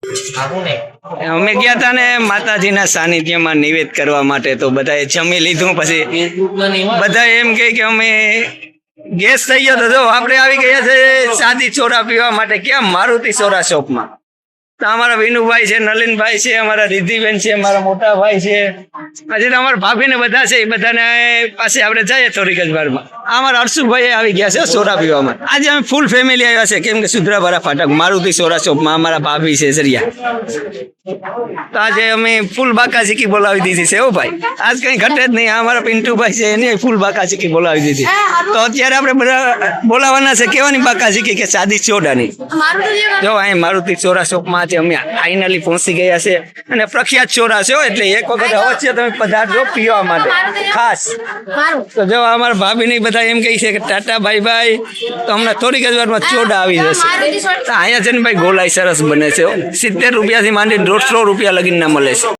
અમે ગયા હતા ને માતાજીના સાનિધ્યમાં નિવેદ કરવા માટે, તો બધાએ જમી લીધું પછી બધા એમ કે અમે ગેસ થઈ ગયો તો જો આપણે આવી ગયા છે સાદી ચોરા પીવા માટે. ક્યાં? મારુતિ સોરા શોપમાં. તો અમારા વિનુભાઈ છે, નલિનભાઈ છે, અમારા રિદ્ધિબેન છે, અમારા મોટા ભાઈ છે, હજી તો અમારા ભાભી ને બધા છે. એ બધાને પાસે આપણે જઈએ થોડીક જ વારમાં. અમારા હર્ષુભાઈ આવી ગયા છે સોરા પીવામાં. આજે અમે ફૂલ ફેમિલી આવ્યા છે, કેમ કે સુધરાભરા ફાટક મારુતિ સોરા શોપમાં અમારા ભાભી છે સરિયા. તો આજે અમે ફૂલ બાકાશીકી બોલાવી દીધી છે. હો ભાઈ, આજ કઈ ઘટે જ નહીં. અમારા પિન્ટુભાઈ છે એને ફૂલ બાકાશીકી બોલાવી દીધી. તો અત્યારે આપણે બધા બોલાવાના છે કેવાની બાકાશીકી કે સાદી ચોડાની. જો અહીં મારુતિ સોરા શોપમાં અમે ફાઇનલી પહોંચી ગયા છે અને પ્રખ્યાત ચોરા છે એટલે એક વખત અવશ્ય તમે પધારજો પીવા માટે ખાસ. તો જો અમારા ભાભી ને બધા એમ કહી છે કે ટાટા બાય બાય. તો હમણાં થોડીક જ વારમાં ચોડા આવી જશે. અહીંયા છે ને ભાઈ ગોલાઈ સરસ બને છે. 70 રૂપિયાથી માંડીને 150 રૂપિયા લગીને મળે છે.